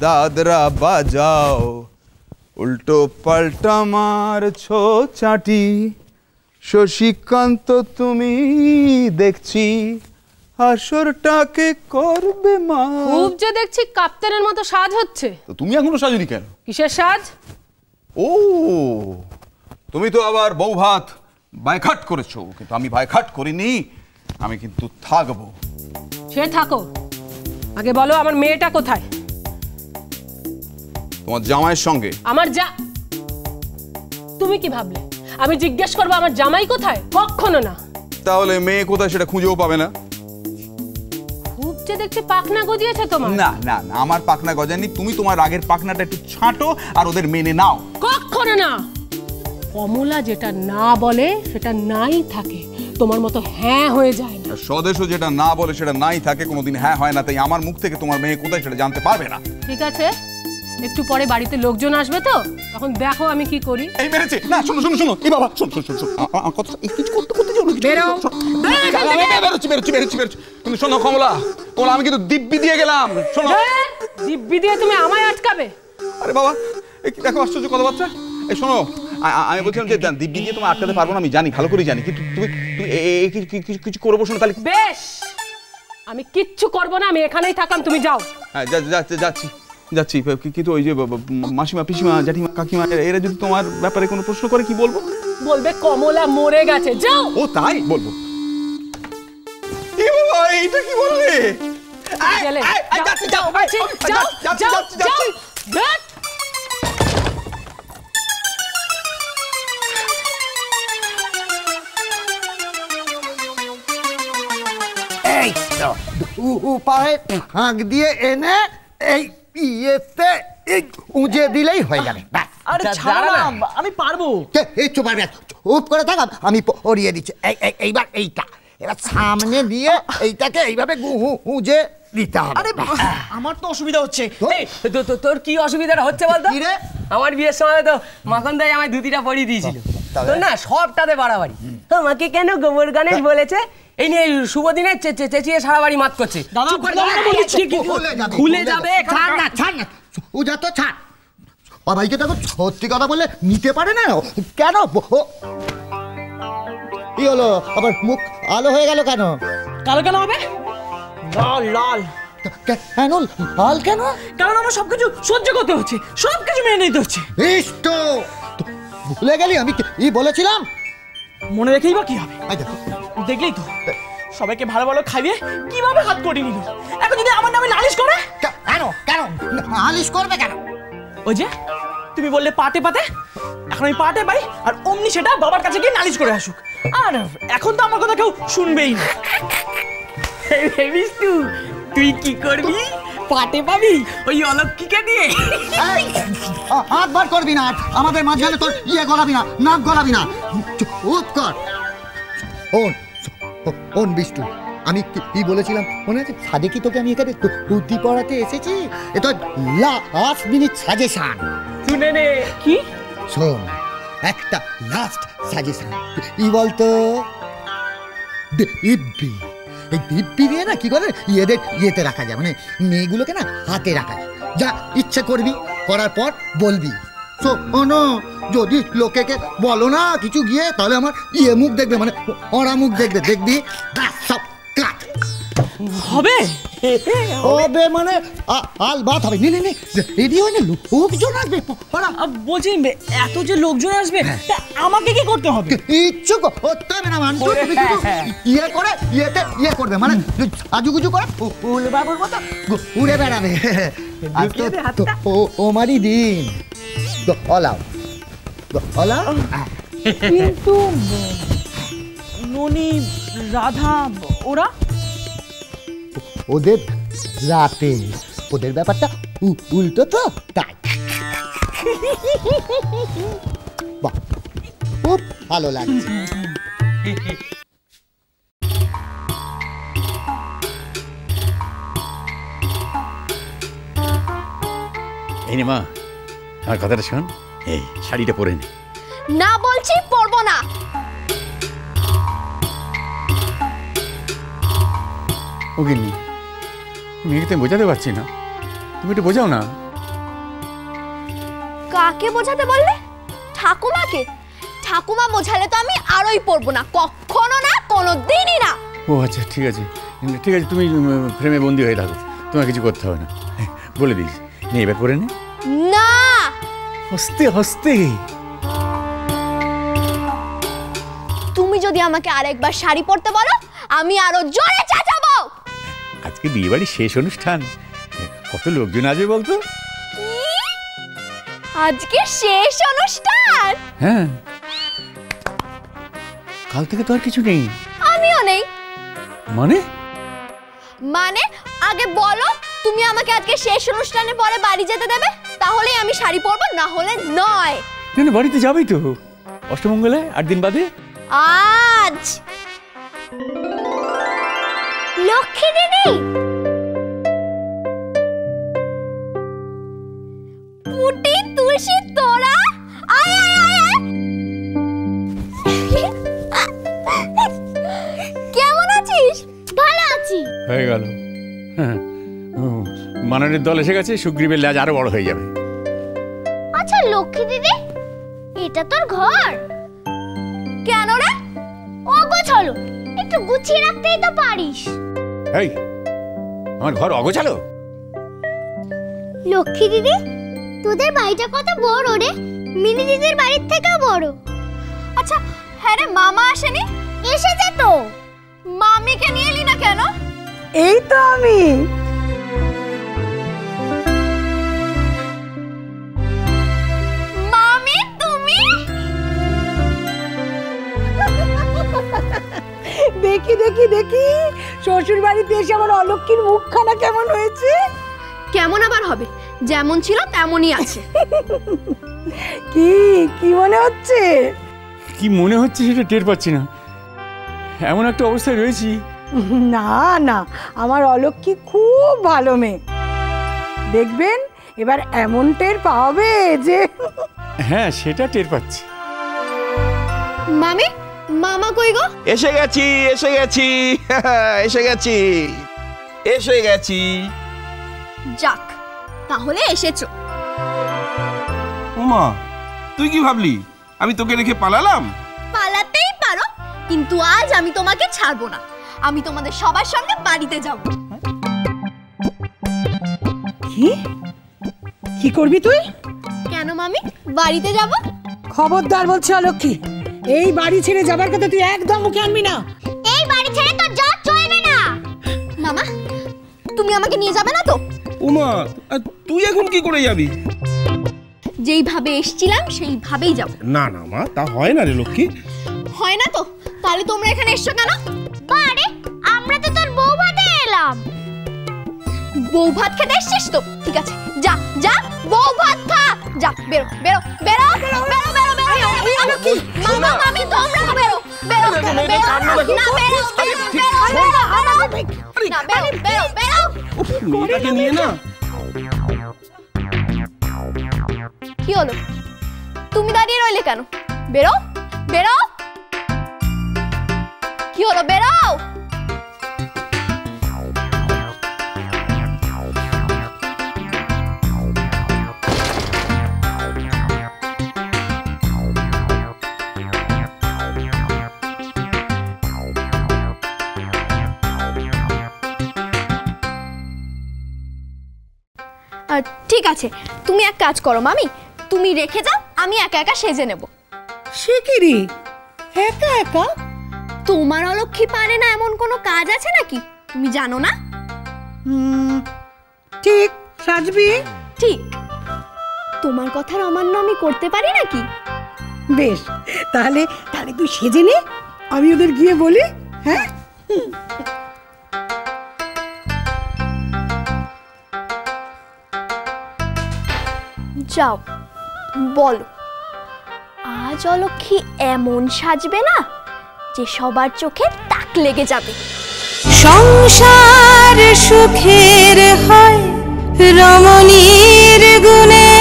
দাদরা বাজাও, উল্টো পাল্টা মারছো চাটি, শশীকান্ত তুমি দেখছি আসরটাকে করবে মা। খুব যে দেখছি কাপ্তেনের মতো সাজ হচ্ছে। তো তুমি এখনো সাজুনি কেন? কিসের সাজ? ও তুমি তো আবার বউ ভাত বাইখাট করেছো, কিন্তু আমি বাইখাট করিনি, আমি কিন্তু থাকবো। সে থাকো, আগে বলো আমার মেয়েটা কোথায়? তোমার জামাইয়ের সঙ্গে। আমার তুমি কি ভাবলে আমি জিজ্ঞেস করবো আমার জামাই কোথায়? কখনো না। তাহলে মেয়ে কোথায় সেটা খুঁজেও পাবে না। খুব যে দেখছি পাখনা গজিয়েছে তোমার। না না না, আমার পাখনা গজায়নি, তুমি তোমার রাগের পাখনাটা একটু ছাঁটো আর ওদের মেনে নাও। কখনো না। কমলা যেটা না বলে সেটা নাই থাকে, তোমার মতো হ্যাঁ হয়ে যায় না। স্বদেশও যেটা না বলে সেটা নাই থাকে, কোনোদিন হ্যাঁ হয় না। তাই আমার মুখ থেকে তোমার মেয়ে কোথায় সেটা জানতে পারবে না। ঠিক আছে, একটু পরে বাড়িতে লোকজন আসবে তো, তখন দেখো আমি কি করি। এই মেরেছে না, শোনো শোনো শোনো, এই বাবা শোনো শোনো শোনো, আমার কথা কিছু করতে করতে যাও না। বেরো বেরোচ্ছি বেরোচ্ছি বেরোচ্ছি বেরোচ্ছি। তুমি শোনো কমলা, কমলা আমি কিন্তু দিব্যি দিয়ে গেলাম। শোনো, দিব্যি দিয়ে তুমি আমায় আটকাবে? আরে বাবা দেখো আশ্চর্য কথাবার্তা। এই শোনো, আমি বলছিলাম যে দিব্যি দিয়ে তোমার আটকাতে পারবো না, আমি জানি, ভালো করে জানি, কিন্তু তুমি কিছু করে বসো না তাহলে। বেশ, আমি কিচ্ছু করবো না, আমি এখানেই থাকলাম, তুমি যাও। হ্যাঁ যাচ্ছি যাচ্ছি, কিন্তু ওই যে মাসিমা পিসিমা জেঠিমা কাকিমা এরা যদি তোমার ব্যাপারে কোনো প্রশ্ন করে কি বলবো? বলবে কমলা মরে গেছে। যাও। ও তাই বলবো? এইটা কি বললে? এই উপায় ফাঁক দিয়ে এনে এই ইয়েতে উঁজে দিলেই হয়ে যাবে। আরে ছাড়ো না, আমি পারবো। এই চুপ করে থাক, আমি পরিয়ে দিচ্ছি। এইবার এইটা এবার সামনে দিয়ে এইটাকে এইভাবে উঁজে দিতে হবে। আরে আমার তো অসুবিধা হচ্ছে। তোর কি অসুবিধাটা হচ্ছে বলতো? আমার বিয়ের সময় তো মাখন দাই আমায় ধুতিটা পরিয়ে দিয়েছিল। তোর না সবটাতে বাড়াবাড়ি। আমাকে কেন গোবর গণেশ বলেছে, এই নিয়ে শুভ দিনে চেঁচিয়ে সারা বাড়ি মাত করছে। খুলে যাবে। ছাড় না, উজা তো ছাড়। সবাইকে দেখো সত্যি কথা বললে নিতে পারে না কেন? কি হলো আবার মুখ আলো হয়ে গেল কেন? কালো কেন হবে? লাল লাল কেন লাল কেন? কারণ আমার সবকিছু সহ্য করতে হচ্ছে, সবকিছু মেনে নিতে হচ্ছে। ভুলে গেলি আমি কি বলেছিলাম? মনে রেখেই বা কি হবে? দেখলেই তো সবাইকে ভালো ভালো খাইয়ে কিভাবে হাত করিয়ে নিল। এখন যদি আমার নামে নালিশ করে? কেন নালিশ করবে কেন? ওই যে তুমি বললে পাটে পাতে, এখন আমি পাটে পাই আর অমনি সেটা বাবার কাছে গিয়ে নালিশ করে আসুক। আর এখন তো আমার কথা কেউ শুনবেই না। তুই কি করবি? পাটে পাবি ওই অলক্ষীকে দিয়ে। হাত বার করবি না, আমাদের মাঝখানে তোর ইয়ে গলাবি না, নাক গলাবি না। চুপ কর। ওন বিষ্টু, আমি কি বলেছিলাম মনে আছে? সাদে কি তোকে আমি এখানে ধুতি পড়াতে এসেছি? এ তো লাস্ট মিনিট সাজেশন। শুনে নে। কি? শোন, একটা লাস্ট সাজেশন। কি বলতো? দিব্যি। এই দিব্যি দিয়ে না কি করে ইয়েদের ইয়েতে রাখা যায়, মানে মেয়েগুলোকে না হাতে রাখা যায়। যা ইচ্ছে করবি, করার পর বলবি। যদি লোকেকে বলো না কিছু গিয়ে, তাহলে আমার ইয়ে মুখ দেখবে, মানে ওরা মুখ দেখবে, দেখবি সব কাট হবে। হবে মানে আলবাত হবে। নে রেডি হয়ে না, লোকজন আসবে। বলছি এত যে লোকজন আসবে আমাকে কি করতে হবে? কিচ্ছু করতে হবে না, মানুষ ইয়ে করে ইয়েতে ইয়ে করবে, মানে আজুগুজু করে ফুল বাবুর মতো উড়ে বেড়াবে। ওমারই দিন। কিন্তু ননি রাধা ওরা ওদের রাতে, ওদের ব্যাপারটা উল্টো তো, তাই খুব ভালো লাগছে। এই নে মা, আমার কথাটা শোন, এই শাড়িটা পরে নে। না বলছি পরবো না। ও গিন্নি, মেয়েকে তো বোঝাতে পারছি না, তুমি একটু বোঝাও না। কাকে বোঝাতে বললে? ঠাকুমাকে? ঠাকুমা বোঝালে তো আমি আরোই পড়বো না, কখনো না, কোনোদিনই না। ও আচ্ছা, ঠিক আছে ঠিক আছে, তুমি ফ্রেমে বন্দি হয়ে থাকো, তোমার কিছু করতে হবে না, বলে দিস। নে এবার পরে নে। না, হস্তে হস্তে। তুমি যদি আমাকে আরেকবার শাড়ি পরতে বলো, আমি আরো জোরে চেঁচাবো। আজকে বিয়ে বাড়ির শেষ অনুষ্ঠান, কত লোকজন আসবে বলতো? আজকে শেষ অনুষ্ঠান? হ্যাঁ, কাল থেকে তো আর কিছু নেই। আমিও নেই। মানে? মানে আগে বলো, তুমি আমাকে আজকে শেষ অনুষ্ঠানের পরে বাড়ি যেতে দেবে? তাহলেই আমি শাড়ি পরবো, না হলে নয়। না বাড়িতে যাবেই তো, অষ্টমঙ্গলে 8 দিন বাদে। আজ লক্ষ্মী দিদি, পুটি তুলসী তোরা, আয় আয় আয় আয়। কেমন আছিস? ভালো আছি। হয়ে গেল, মাননের দল এসে গেছে, সুগ্রীবের লেজ আরো বড় হয়ে যাবে। আচ্ছা লক্ষ্মী দিদি, এটা তোর ঘর? কেন রে? অগোছালো, একটু গুছিয়ে রাখতেই তো পারিস। এই, আমার ঘর অগোছালো? লক্ষ্মী দিদি, তোদের বাড়িটা কত বড় রে, মিনি দিদির বাড়ির থেকেও বড়। আচ্ছা হ্যাঁ রে, মামা আসেনি? এসেছে তো। মামিকে নিয়ে এলি না কেন? এই তো আমি। মামি তুমি? দেখি দেখি দেখি, শ্বশুর বাড়িতে এসে আমার অলক্ষীর মুখখানা কেমন হয়েছে? কেমন আবার হবে, যেমন ছিল তেমনই আছে। কি কি মনে হচ্ছে? কি মনে হচ্ছে সেটা টের পাচ্ছি না, এমন একটা অবস্থায় রয়েছি। না না, আমার অলক্ষী খুব ভালো মেয়ে, দেখবেন এবার এমন টের পাবে যে। হ্যাঁ সেটা টের পাচ্ছি। মামি, মামা কই গো? এসে গেছি এসে গেছি এসে গেছি এসে গেছি। যাক, তাহলে এসেছো। ওমা, তুই কি ভাবলি আমি তোকে রেখে পালালাম? পালাতেই পারো, কিন্তু আজ আমি তোমাকে ছাড়বো না। আমি তোমাদের সবার সঙ্গে বাড়িতে যাব। কি কি করবি তুই? কেন মামি, বাড়িতে যাব। খবরদার বলছি অলক্ষী, এই বাড়ি ছেড়ে যাবার কথা তুই একদম মুখে আনবি না। এই বাড়ি ছেড়ে তো যা চলবে না। মামা, তুমি আমাকে নিয়ে যাবে না তো? ওমা, তুই এখন কি করে যাবি? যেইভাবে এসেছিলাম সেইভাবেই যাব। না না মা, তা হয় না রে লক্ষ্মী। হয় না তো? তাহলে তোমরা এখানে এসছো কেন? বারে, আমরা তো তোর বউ ভাতে এলাম। বউ ভাত খেতে এসছিস তো? ঠিক আছে, যা যা, বউ ভাত খা। যা, বেরো বেরো বেরো বেরো বেরো বেরো বেরো। মামা মামি তোমরা বেরো বেরো বেরো। না বেরো না বেরো বেরো বেরো। মেয়েটাকে নিয়ে না। কি হলো, তুমি দাঁড়িয়ে রইলে কেন? বেরো বেরো। কি হলো, বেরো। ঠিক আছে, তুমি এক কাজ করো মামি, তুমি রেখে যাও, আমি একা একা সেজে নেব। সে কি রে, একা একা? তোমার অলক্ষী পারে না এমন কোনো কাজ আছে নাকি? তুমি জানো না? ঠিক সাজবি? ঠিক। তোমার কথার অমান্য আমি করতে পারি নাকি? বেশ, তাহলে তাহলে তুই সেজে নে, আমি ওদের গিয়ে বলি। হ্যাঁ, যাও বলো, আজ অলক্ষী এমন সাজবে না যে সবার চোখে তাক লেগে যাবে। সংসার সুখের হয় রমণীর গুণে।